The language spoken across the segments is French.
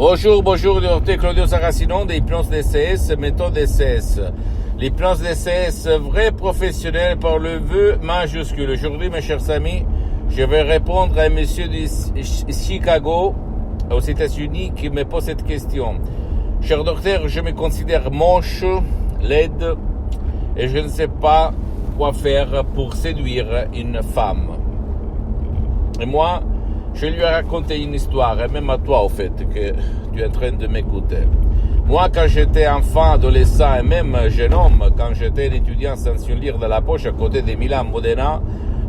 Bonjour, docteur Claudio Saracino de l'hypnose DCS, méthode DCS. L'hypnose DCS, vrai professionnel par le vœu majuscule. Aujourd'hui, mes chers amis, je vais répondre à un monsieur de Chicago, aux États-Unis, qui me pose cette question. Cher docteur, je me considère moche, laide, et je ne sais pas quoi faire pour séduire une femme. Et moi, je lui ai raconté une histoire, et même à toi, au fait, que tu es en train de m'écouter. Moi, quand j'étais enfant, adolescent, et même jeune homme, quand j'étais un étudiant sans une lire de la poche à côté de Milan Modena,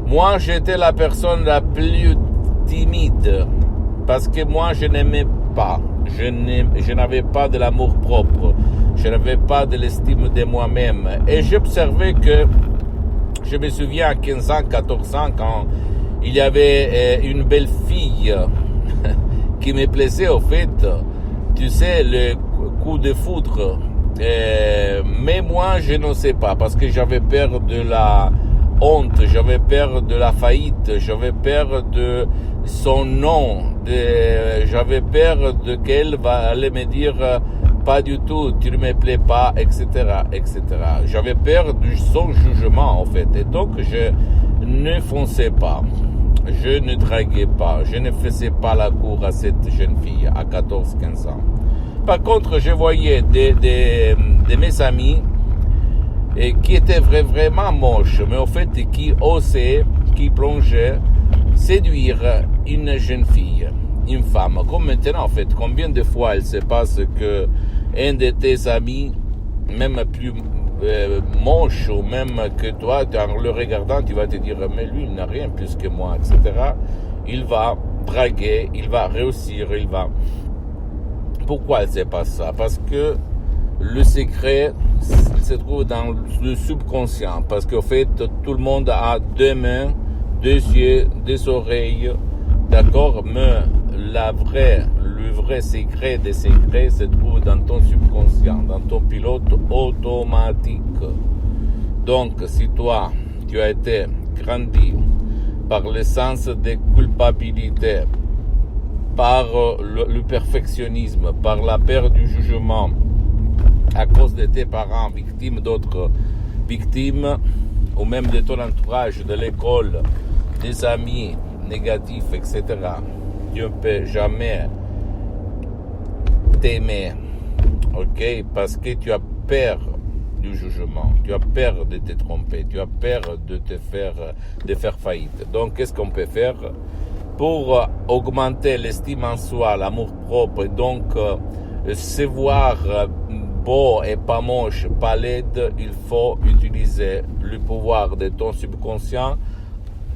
moi, j'étais la personne la plus timide, parce que moi, je n'aimais pas. Je n'avais pas de l'amour propre. Je n'avais pas de l'estime de moi-même. Et j'observais que, je me souviens à 15 ans, 14 ans, quand il y avait une belle fille qui me plaisait au fait, tu sais, le coup de foudre. Mais moi, je n'osais pas parce que j'avais peur de la honte, j'avais peur de la faillite, j'avais peur de son nom, j'avais peur de qu'elle allait me dire pas du tout, tu ne me plais pas, etc., etc. J'avais peur de son jugement en fait, et donc je ne fonçais pas. Je ne draguais pas, je ne faisais pas la cour à cette jeune fille à 14-15 ans. Par contre, je voyais de mes amis qui étaient vraiment moches, mais en fait qui osaient, qui plongeaient, séduire une jeune fille, une femme. Comme maintenant, en fait, combien de fois il se passe que un de tes amis, même plus moche ou même que toi, en le regardant, tu vas te dire mais lui il n'a rien plus que moi, etc. Il va draguer, il va réussir, il va... Pourquoi c'est pas ça? Parce que le secret se trouve dans le subconscient, parce qu'en fait tout le monde a deux mains, deux yeux, deux oreilles, d'accord, mais le vrai secret des secrets se trouve dans ton subconscient, dans ton pilote automatique. Donc, si toi, tu as été grandi par le sens de culpabilité, par le perfectionnisme, par la peur du jugement, à cause de tes parents, victimes d'autres victimes, ou même de ton entourage, de l'école, des amis négatifs, etc., tu ne peux jamais t'aimer, ok? Parce que tu as peur du jugement, tu as peur de te tromper, tu as peur de faire faillite. Donc, qu'est-ce qu'on peut faire pour augmenter l'estime en soi, l'amour propre, et donc se voir beau et pas moche, pas laide? Il faut utiliser le pouvoir de ton subconscient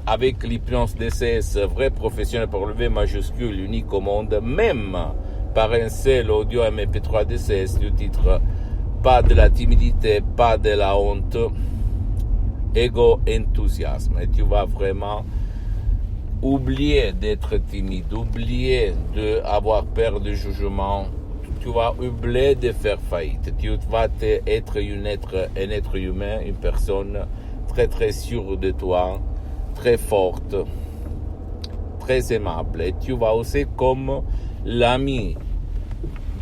avec l'hypnose DCS, vrai professionnel par le V majuscule, unique au monde, même par un seul audio MP3 DCS du titre pas de la timidité, pas de la honte, ego enthousiasme. Et tu vas vraiment oublier d'être timide, oublier d'avoir peur du jugement, tu vas oublier de faire faillite. Tu vas être un être humain, une personne très très sûre de toi, très forte, très aimable. Et tu vas aussi comme l'ami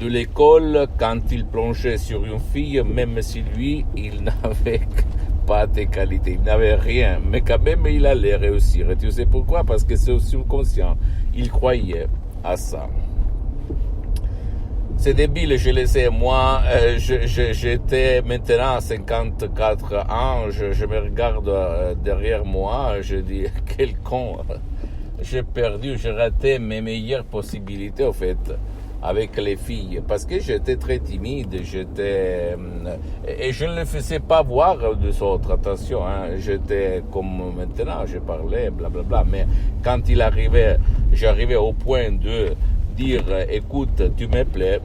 de l'école quand il plongeait sur une fille, même si lui, il n'avait pas de qualité, il n'avait rien, mais quand même il allait réussir. Et tu sais pourquoi? Parce que c'est au subconscient, il croyait à ça. C'est débile, je le sais. Moi, j'étais maintenant à 54 ans, je me regarde derrière moi, je dis, quel con, j'ai perdu, j'ai raté mes meilleures possibilités, au fait, avec les filles, parce que j'étais très timide, et je ne le faisais pas voir des autres, attention, hein, j'étais comme maintenant, je parlais, blablabla, mais quand j'arrivais au point de dire, écoute, tu me plais,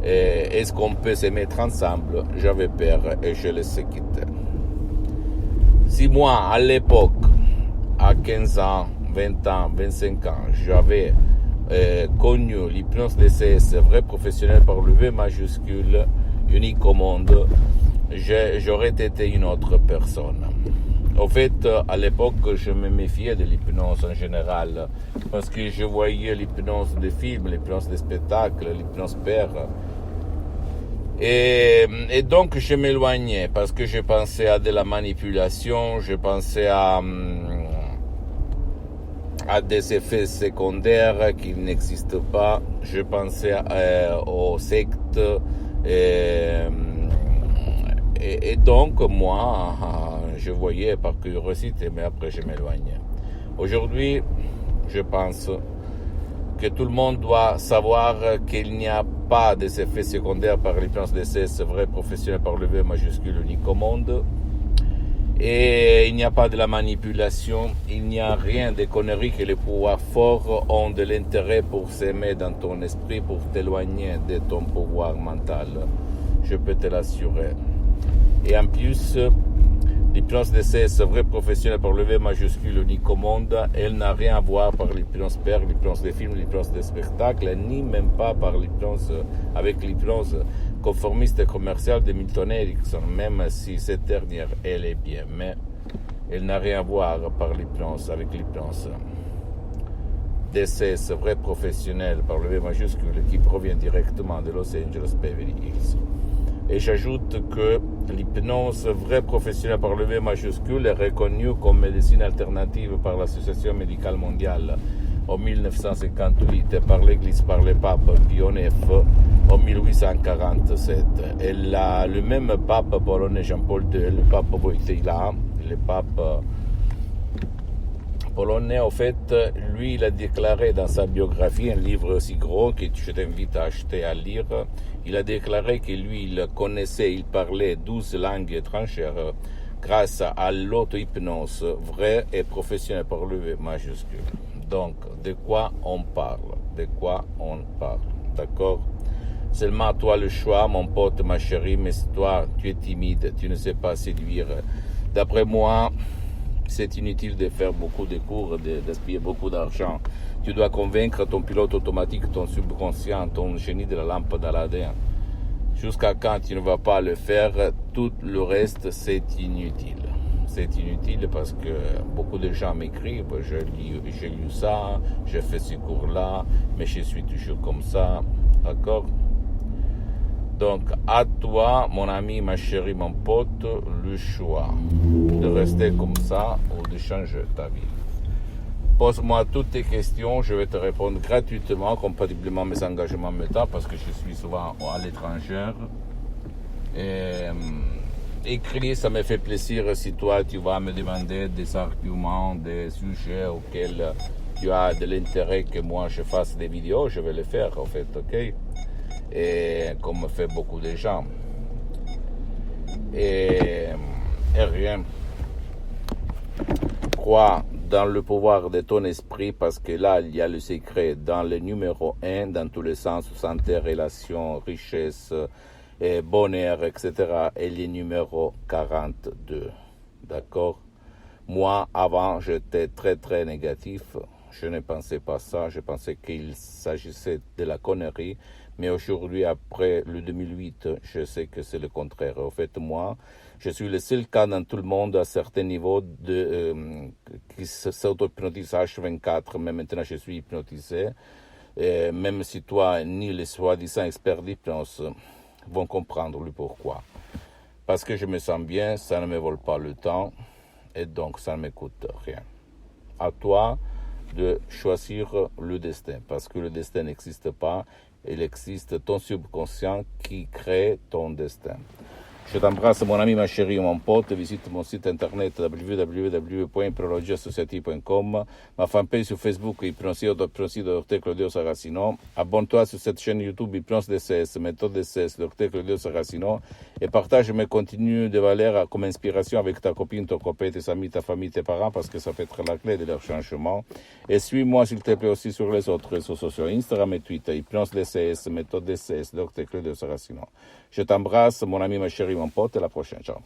est-ce qu'on peut se mettre ensemble? J'avais peur et je laissais quitter. Si moi, à l'époque, à 15 ans, 20 ans, 25 ans, j'avais connu l'hypnose DCS, vrai professionnel par le V majuscule, unique au monde, j'aurais été une autre personne. Au fait, à l'époque, je me méfiais de l'hypnose en général, parce que je voyais l'hypnose des films, l'hypnose des spectacles, l'hypnose père. Et donc, je m'éloignais, parce que je pensais à de la manipulation, je pensais à des effets secondaires qui n'existent pas, je pensais aux sectes, et donc, moi, je voyais par curiosité, mais après je m'éloignais. Aujourd'hui, je pense que tout le monde doit savoir qu'il n'y a pas des effets secondaires par l'hypnose DCS vrai professionnel par le V majuscule unique au monde. Et il n'y a pas de la manipulation, il n'y a rien de conneries que les pouvoirs forts ont de l'intérêt pour s'aimer dans ton esprit, pour t'éloigner de ton pouvoir mental. Je peux te l'assurer. Et en plus, l'hypnose DCS vrai professionnel par le V majuscule unique au monde, elle n'a rien à voir par l'hypnose père, l'hypnose des films, l'hypnose des spectacles, ni même pas par l'hypnose, avec l'hypnose conformiste et commerciale de Milton Erickson, même si cette dernière, elle est bien, mais elle n'a rien à voir par l'hypnose, avec l'hypnose DCS vrai professionnel par le V majuscule qui provient directement de Los Angeles Beverly Hills. Et j'ajoute que l'hypnose vrai professionnelle par le V majuscule est reconnue comme médecine alternative par l'Association médicale mondiale en 1958 et par l'Église, par le pape Pie IX en 1847. Et le même pape polonais Jean-Paul II, le pape Wojtyła, le pape polonais, en fait, lui, il a déclaré dans sa biographie, un livre aussi gros que je t'invite à acheter, à lire, il a déclaré que lui, il connaissait, il parlait 12 langues étrangères grâce à l'auto-hypnose vraie et professionnelle par le V majuscule. Donc, de quoi on parle? De quoi on parle? D'accord? Seulement toi le choix, mon pote, ma chérie, mais toi, tu es timide, tu ne sais pas séduire. D'après moi, c'est inutile de faire beaucoup de cours, d'aspiller beaucoup d'argent. Tu dois convaincre ton pilote automatique, ton subconscient, ton génie de la lampe d'Aladin. Jusqu'à quand tu ne vas pas le faire, tout le reste, c'est inutile. C'est inutile parce que beaucoup de gens m'écrivent, j'ai lu ça, j'ai fait ce cours-là, mais je suis toujours comme ça, d'accord? Donc, à toi, mon ami, ma chérie, mon pote, le choix de rester comme ça ou de changer ta vie. Pose-moi toutes tes questions, je vais te répondre gratuitement, compatiblement à mes engagements méta, parce que je suis souvent à l'étranger. Écris, ça me fait plaisir si toi, tu vas me demander des arguments, des sujets auxquels tu as de l'intérêt que moi je fasse des vidéos, je vais les faire, en fait, ok? Et comme fait beaucoup de gens. Et rien. Crois dans le pouvoir de ton esprit parce que là, il y a le secret dans le numéro 1, dans tous les sens, santé, relations, richesse, et bonheur, etc. Et le numéro 42. D'accord? Moi, avant, j'étais très, très négatif. Je ne pensais pas ça. Je pensais qu'il s'agissait de la connerie. Mais aujourd'hui, après le 2008, je sais que c'est le contraire. En fait, moi, je suis le seul cas dans tout le monde à certains niveaux qui s'auto-hypnotise H24. Mais maintenant, je suis hypnotisé. Et même si toi, ni les soi-disant experts d'hypnose vont comprendre le pourquoi. Parce que je me sens bien, ça ne me vole pas le temps. Et donc, ça ne me coûte rien. À toi de choisir le destin. Parce que le destin n'existe pas. Il existe ton subconscient qui crée ton destin. Je t'embrasse, mon ami, ma chérie, mon pote. Visite mon site internet www.hypnologieassociative.com, ma fanpage sur Facebook, Hypnosie Dr Claudio Saracino. Abonne-toi sur cette chaîne YouTube Hypnose DCS, méthode DCS, Dr Claudio Saracino, et partage mes contenus de valeur comme inspiration avec ta copine, ton copain, tes amis, ta famille, tes parents, parce que ça peut être la clé de leur changement. Et suis-moi, s'il te plaît, aussi sur les autres réseaux sociaux, Instagram et Twitter, Hypnose DCS, méthode DCS, Dr Claudio Saracino. Je t'embrasse, mon ami, ma chérie, mon pote, à la prochaine. Ciao.